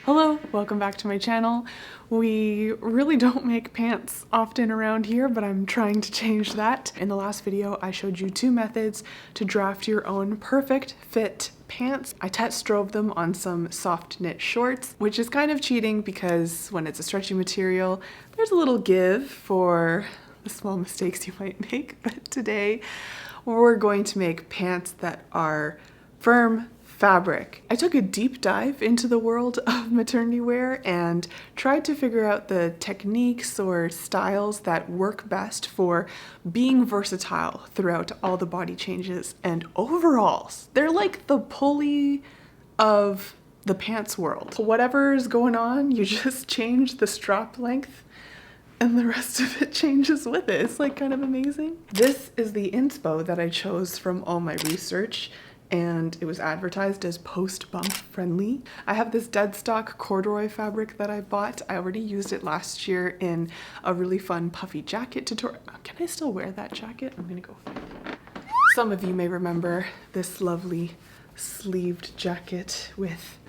Hello, welcome back to my channel. We really don't make pants often around here, but I'm trying to change that. In the last video, I showed you two methods to draft your own perfect fit pants. I test drove them on some soft knit shorts, which is kind of cheating because when it's a stretchy material, there's a little give for the small mistakes you might make. But today, we're going to make pants that are firm fabric. I took a deep dive into the world of maternity wear and tried to figure out the techniques or styles that work best for being versatile throughout all the body changes and overalls. They're like the pulley of the pants world. Whatever's going on, you just change the strap length and the rest of it changes with it. It's like kind of amazing. This is the inspo that I chose from all my research, and it was advertised as post-bump friendly. I have this dead stock corduroy fabric that I bought. I already used it last year in a really fun puffy jacket tutorial. Can I still wear that jacket? I'm gonna go find it. Some of you may remember this lovely sleeved jacket with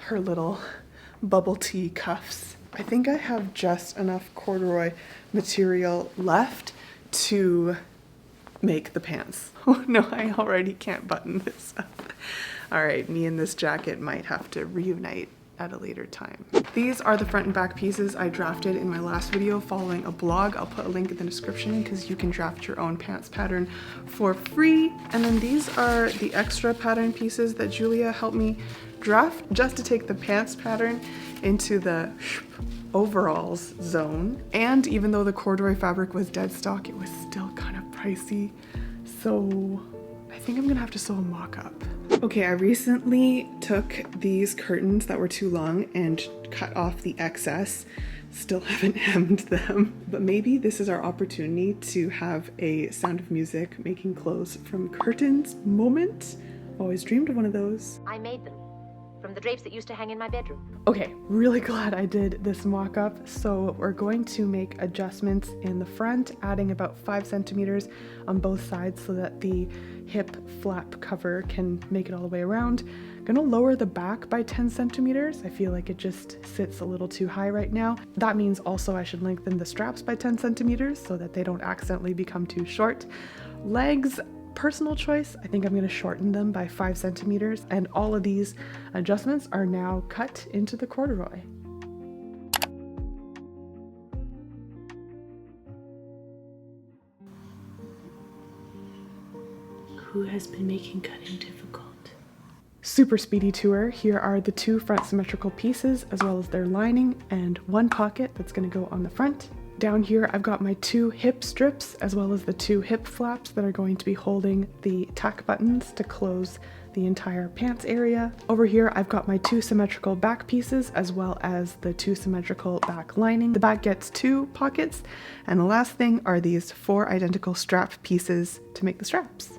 her little bubble tea cuffs. I think I have just enough corduroy material left to make the pants. Oh no, I already can't button this up. All right, me and this jacket might have to reunite at a later time. These are the front and back pieces I drafted in my last video following a blog. I'll put a link in the description because you can draft your own pants pattern for free. And then these are the extra pattern pieces that Julia helped me draft just to take the pants pattern into the overalls zone. And even though the corduroy fabric was dead stock, it was still kind of pricey. So I think I'm gonna have to sew a mock-up. Okay, I recently took these curtains that were too long and cut off the excess. Still haven't hemmed them, but maybe this is our opportunity to have a Sound of Music making clothes from curtains moment. Always dreamed of one of those. I made them from the drapes that used to hang in my bedroom. Okay, really glad I did this mock-up. So we're going to make adjustments in the front, adding about 5 centimeters on both sides so that the hip flap cover can make it all the way around. I'm gonna lower the back by 10 centimeters. I feel like it just sits a little too high right now. That means also I should lengthen the straps by 10 centimeters so that they don't accidentally become too short. Legs, personal choice. I think I'm going to shorten them by 5 centimeters, and all of these adjustments are now cut into the corduroy. Who has been making cutting difficult? Super speedy tour. Here are the 2 front symmetrical pieces as well as their lining and 1 pocket that's going to go on the front. Down here I've got my 2 hip strips as well as the 2 hip flaps that are going to be holding the tack buttons to close the entire pants area. Over here I've got my 2 symmetrical back pieces as well as the 2 symmetrical back lining. The back gets 2 pockets, and the last thing are these 4 identical strap pieces to make the straps.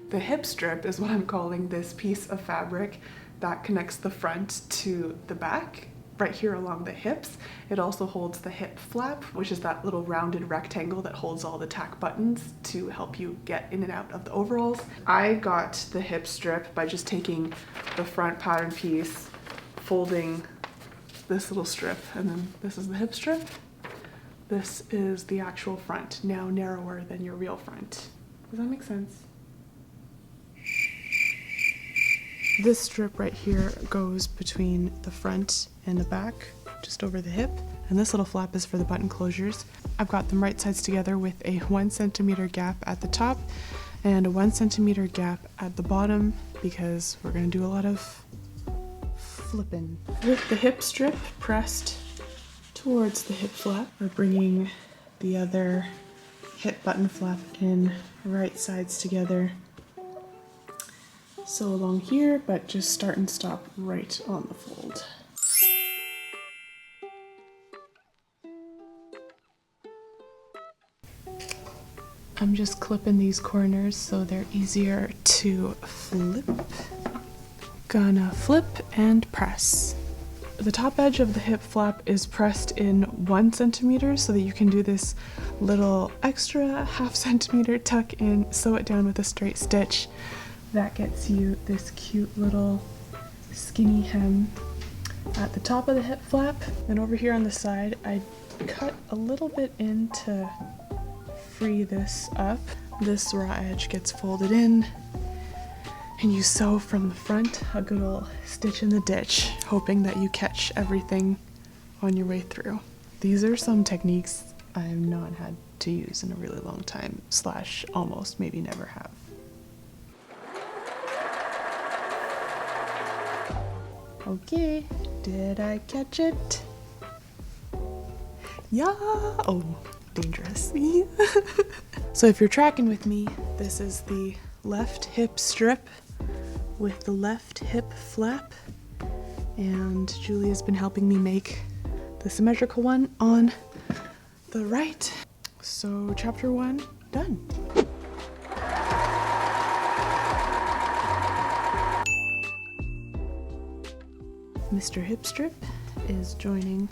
The hip strip is what I'm calling this piece of fabric that connects the front to the back. Right here along the hips. It also holds the hip flap, which is that little rounded rectangle that holds all the tack buttons to help you get in and out of the overalls. I got the hip strip by just taking the front pattern piece, folding this little strip, and then this is the hip strip. This is the actual front, now narrower than your real front. Does that make sense? This strip right here goes between the front and the back, just over the hip. And this little flap is for the button closures. I've got them right sides together with a 1 centimeter gap at the top and a 1 centimeter gap at the bottom because we're gonna do a lot of flipping. With the hip strip pressed towards the hip flap, we're bringing the other hip button flap in right sides together. So along here, but just start and stop right on the fold. I'm just clipping these corners so they're easier to flip. Gonna flip and press. The top edge of the hip flap is pressed in 1 centimeter so that you can do this little extra ½ centimeter tuck in, sew it down with a straight stitch. That gets you this cute little skinny hem. at the top of the hip flap. And over here on the side, I cut a little bit in to free this up. This raw edge gets folded in, and you sew from the front a good old stitch in the ditch, hoping that you catch everything on your way through. These are some techniques I've not had to use in a really long time, / almost maybe never have. Okay, did I catch it? Yeah, oh, dangerous. So if you're tracking with me, this is the left hip strip with the left hip flap, and Julia's been helping me make the symmetrical one on the right. So chapter 1 done. Mr. Hip Strip is joining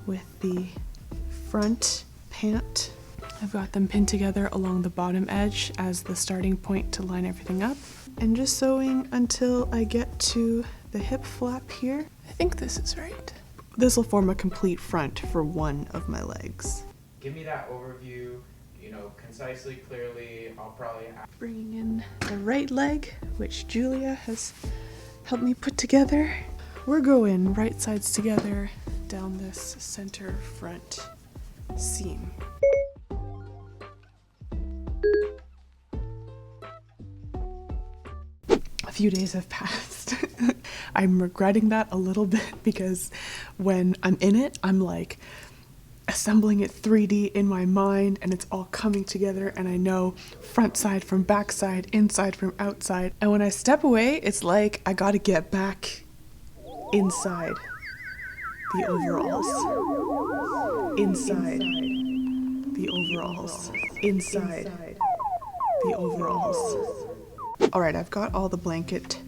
with the front pant. I've got them pinned together along the bottom edge as the starting point to line everything up, and just sewing until I get to the hip flap here. I think this is right. This will form a complete front for one of my legs. Give me that overview, concisely, clearly. I'll probably Bringing in the right leg, which Julia has helped me put together. We're going right sides together down this center front seam. A few days have passed. I'm regretting that a little bit because when I'm in it, I'm like assembling it 3D in my mind, and it's all coming together, and I know front side from back side, inside from outside. And when I step away, it's like I gotta get back inside the overalls. Inside the overalls. Inside the overalls. Alright, I've got all the blanket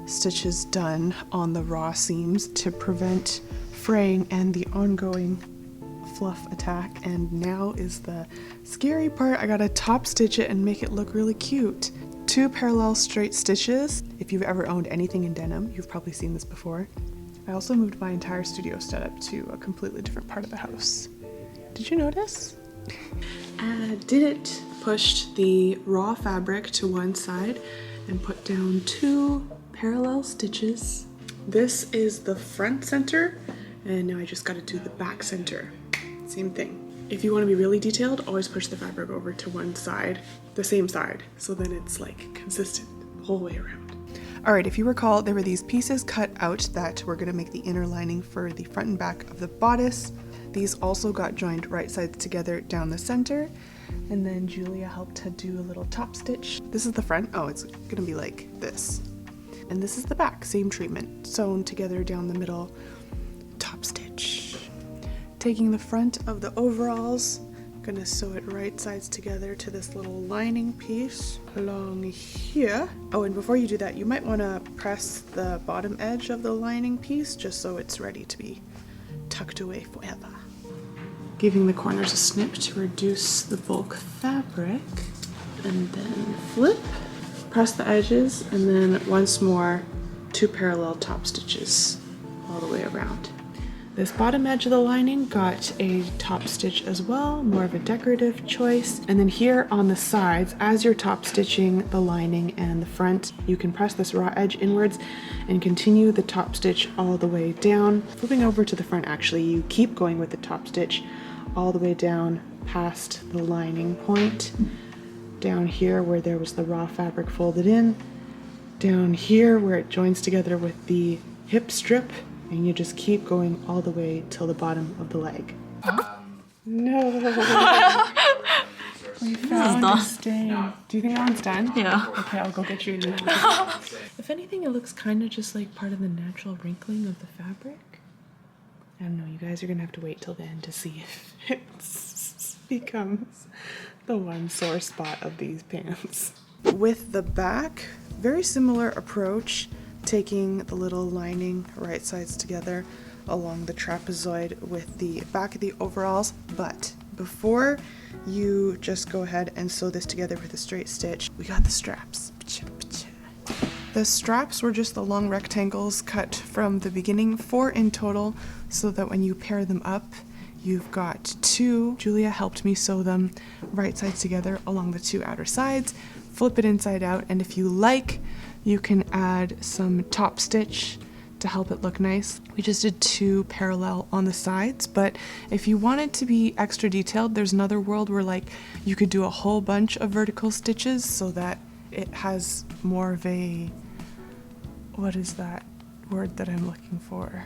stitches done on the raw seams to prevent fraying and the ongoing fluff attack, and now is the scary part. I gotta top stitch it and make it look really cute. 2 parallel straight stitches. If you've ever owned anything in denim, you've probably seen this before. I also moved my entire studio setup to a completely different part of the house. Did you notice? I pushed the raw fabric to one side and put down 2 parallel stitches. This is the front center, and now I just gotta do the back center. Same thing. If you want to be really detailed, always push the fabric over to one side, the same side, so then it's like consistent the whole way around. Alright, if you recall, there were these pieces cut out that were going to make the inner lining for the front and back of the bodice. These also got joined right sides together down the center, and then Julia helped to do a little top stitch. This is the front. Oh, it's going to be like this. And this is the back, same treatment, sewn together down the middle, top stitch. Taking the front of the overalls, I'm gonna sew it right sides together to this little lining piece along here. Oh, and before you do that, you might want to press the bottom edge of the lining piece just so it's ready to be tucked away forever. Giving the corners a snip to reduce the bulk fabric, and then flip, press the edges, and then once more 2 parallel top stitches all the way around. This bottom edge of the lining got a top stitch as well, more of a decorative choice. And then here on the sides, as you're top stitching the lining and the front, you can press this raw edge inwards and continue the top stitch all the way down. Flipping over to the front, actually, you keep going with the top stitch all the way down past the lining point. Down here where there was the raw fabric folded in. Down here where it joins together with the hip strip. And you just keep going all the way till the bottom of the leg. No. We found a stain. Do you think that one's done? Yeah. Okay, I'll go get you a new one. If anything, it looks kind of just like part of the natural wrinkling of the fabric. I don't know, you guys are gonna have to wait till the end to see if it becomes the one sore spot of these pants. With the back, very similar approach. Taking the little lining right sides together along the trapezoid with the back of the overalls, but before you just go ahead and sew this together with a straight stitch, we got the straps. The straps were just the long rectangles cut from the beginning, 4 in total, so that when you pair them up, you've got 2. Julia helped me sew them right sides together along the 2 outer sides, flip it inside out, and if you like, you can add some top stitch to help it look nice. We just did 2 parallel on the sides, but if you want it to be extra detailed, there's another world where like you could do a whole bunch of vertical stitches so that it has more of a, what is that word that I'm looking for?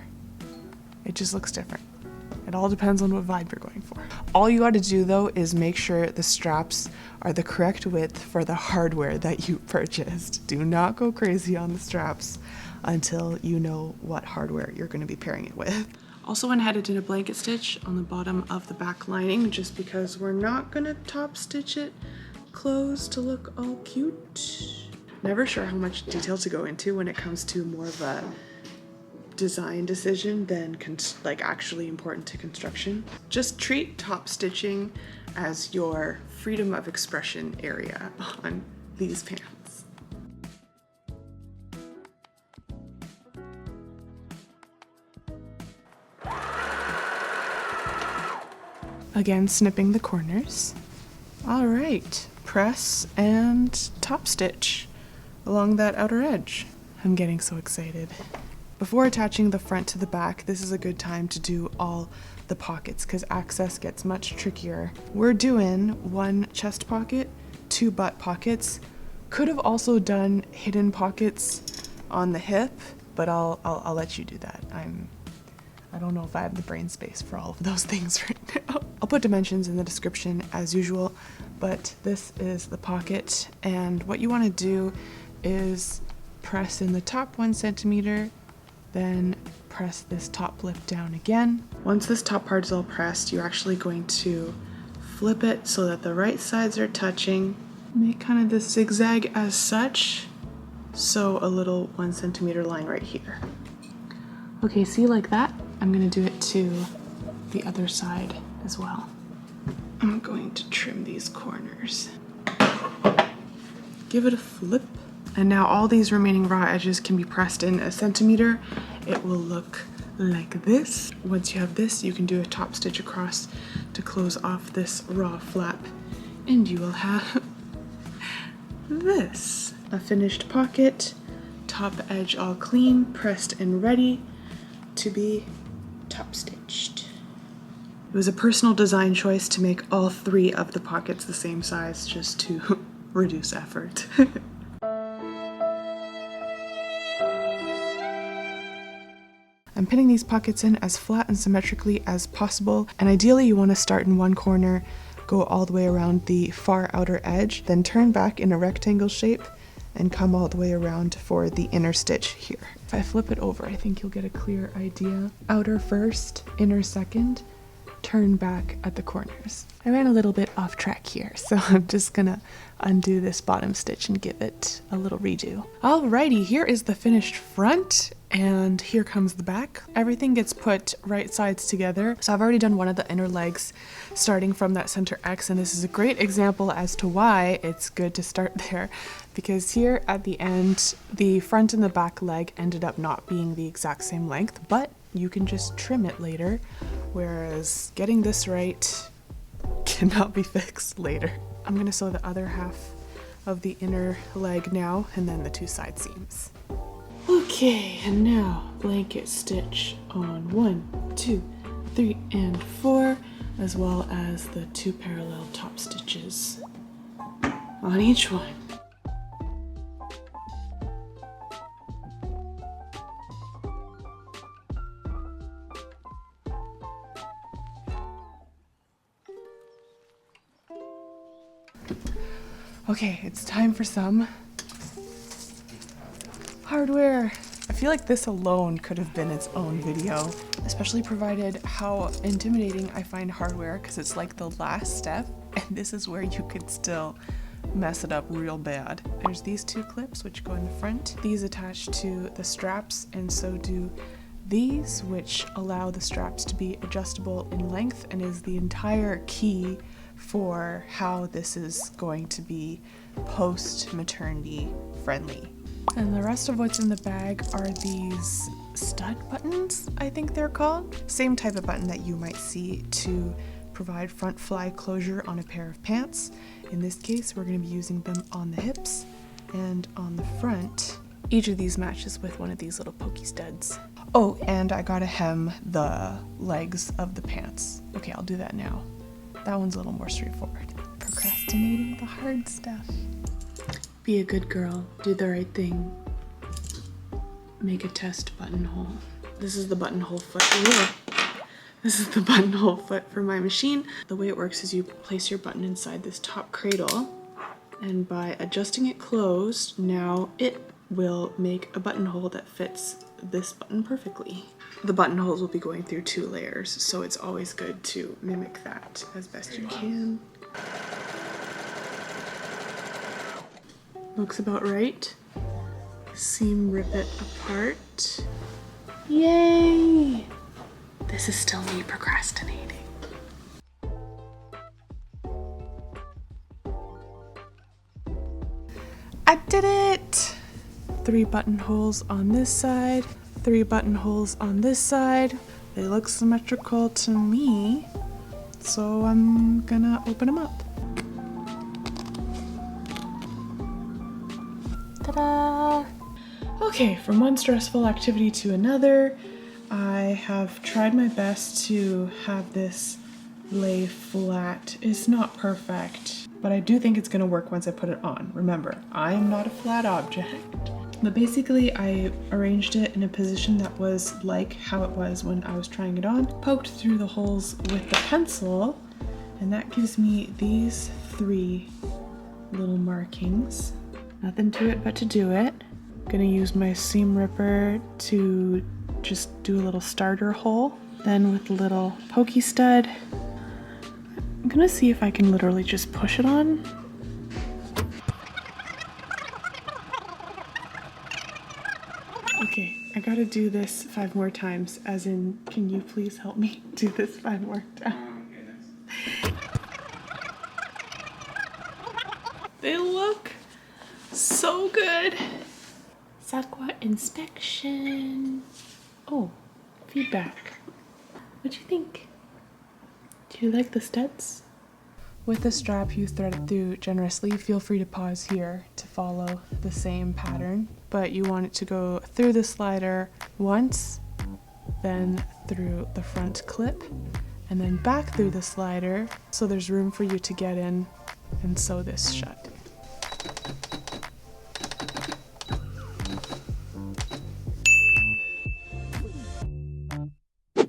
It just looks different. It all depends on what vibe you're going for. All you gotta do though is make sure the straps are the correct width for the hardware that you purchased. Do not go crazy on the straps until you know what hardware you're gonna be pairing it with. Also went ahead and did a blanket stitch on the bottom of the back lining just because we're not gonna top stitch it closed to look all cute. Never sure how much detail to go into when it comes to more of a design decision than like actually important to construction. Just treat top stitching as your freedom of expression area on these pants. Again, snipping the corners. All right, press and top stitch along that outer edge. I'm getting so excited. Before attaching the front to the back, this is a good time to do all the pockets because access gets much trickier. We're doing 1 chest pocket, 2 butt pockets. Could have also done hidden pockets on the hip, but I'll let you do that. I don't know if I have the brain space for all of those things right now. I'll put dimensions in the description as usual, but this is the pocket, and what you want to do is press in the top 1 centimeter, then press this top lip down again. Once this top part is all pressed, you're actually going to flip it so that the right sides are touching. Make kind of this zigzag as such. Sew a little 1 centimeter line right here. Okay, see like that? I'm gonna do it to the other side as well. I'm going to trim these corners. Give it a flip. And now all these remaining raw edges can be pressed in 1 centimeter. It will look like this. Once you have this, you can do a top stitch across to close off this raw flap, and you will have this. A finished pocket, top edge all clean, pressed and ready to be top stitched. It was a personal design choice to make all 3 of the pockets the same size just to reduce effort. I'm pinning these pockets in as flat and symmetrically as possible, and ideally you want to start in one corner, go all the way around the far outer edge, then turn back in a rectangle shape and come all the way around for the inner stitch here. If I flip it over, I think you'll get a clear idea. Outer first, inner second, turn back at the corners. I ran a little bit off track here, so I'm just gonna undo this bottom stitch and give it a little redo. Alrighty, here is the finished front, and here comes the back. Everything gets put right sides together. So I've already done one of the inner legs starting from that center X, and this is a great example as to why it's good to start there, because here at the end, the front and the back leg ended up not being the exact same length, but you can just trim it later, whereas getting this right cannot be fixed later. I'm gonna sew the other half of the inner leg now, and then the 2 side seams. Okay, and now blanket stitch on 1, 2, 3, and 4, as well as the 2 parallel top stitches on each one. Okay, it's time for some hardware. I feel like this alone could have been its own video, especially provided how intimidating I find hardware, because it's like the last step, and this is where you could still mess it up real bad. There's these 2 clips which go in the front. These attach to the straps, and so do these, which allow the straps to be adjustable in length and is the entire key for how this is going to be post-maternity friendly. And the rest of what's in the bag are these stud buttons, I think they're called. Same type of button that you might see to provide front fly closure on a pair of pants. In this case, we're going to be using them on the hips and on the front. Each of these matches with one of these little pokey studs. Oh, and I gotta hem the legs of the pants. Okay, I'll do that now. That one's a little more straightforward. Procrastinating the hard stuff. Be a good girl. Do the right thing. Make a test buttonhole. This is the buttonhole foot. Ugh. This is the buttonhole foot for my machine. The way it works is you place your button inside this top cradle, and by adjusting it closed, now it will make a buttonhole that fits this button perfectly. The buttonholes will be going through 2 layers, so it's always good to mimic that as best you can. Looks about right. Seam rip it apart. Yay! This is still me procrastinating. I did it! 3 buttonholes on this side, 3 buttonholes on this side. They look symmetrical to me, so I'm gonna open them up. Ta-da! Okay, from one stressful activity to another, I have tried my best to have this lay flat. It's not perfect, but I do think it's gonna work once I put it on. Remember, I am not a flat object. But basically, I arranged it in a position that was like how it was when I was trying it on, poked through the holes with the pencil, and that gives me these 3 little markings. Nothing to it but to do it. I'm gonna use my seam ripper to just do a little starter hole. Then with the little pokey stud, I'm gonna see if I can literally just push it on. Okay, I gotta do this 5 more times, as in, can you please help me do this 5 more times? They look so good. Sakwa inspection. Oh, feedback. What do you think? Do you like the studs? With the strap you thread it through generously, feel free to pause here to follow the same pattern, but you want it to go through the slider once, then through the front clip, and then back through the slider so there's room for you to get in and sew this shut.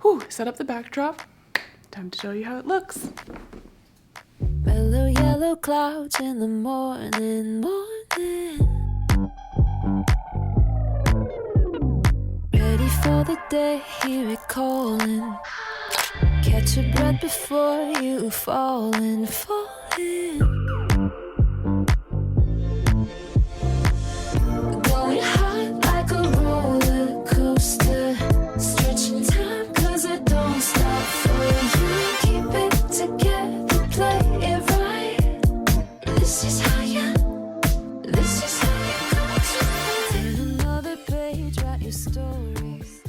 Whew, set up the backdrop. Time to show you how it looks. Mellow yellow clouds in the morning. Ready for the day, hear it calling. Catch your breath before you falling. Going hot like a roller coaster. Stretching time 'cause it don't stop for you. Keep it together, play it right. This is how you come to turn another page, write your stories.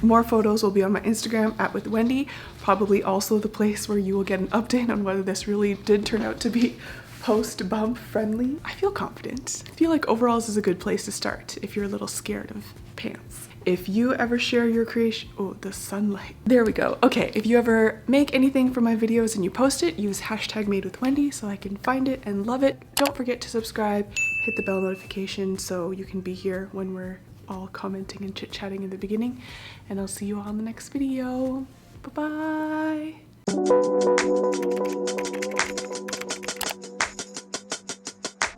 More photos will be on my Instagram @withwendy, probably also the place where you will get an update on whether this really did turn out to be post-bump friendly. I feel confident. I feel like overall this is a good place to start if you're a little scared of pants. If you ever share your creation, oh, the sunlight. There we go. Okay, if you ever make anything from my videos and you post it, use #madewithwendy so I can find it and love it. Don't forget to subscribe, hit the bell notification so you can be here when we're all commenting and chit-chatting in the beginning. And I'll see you all in the next video. Bye-bye.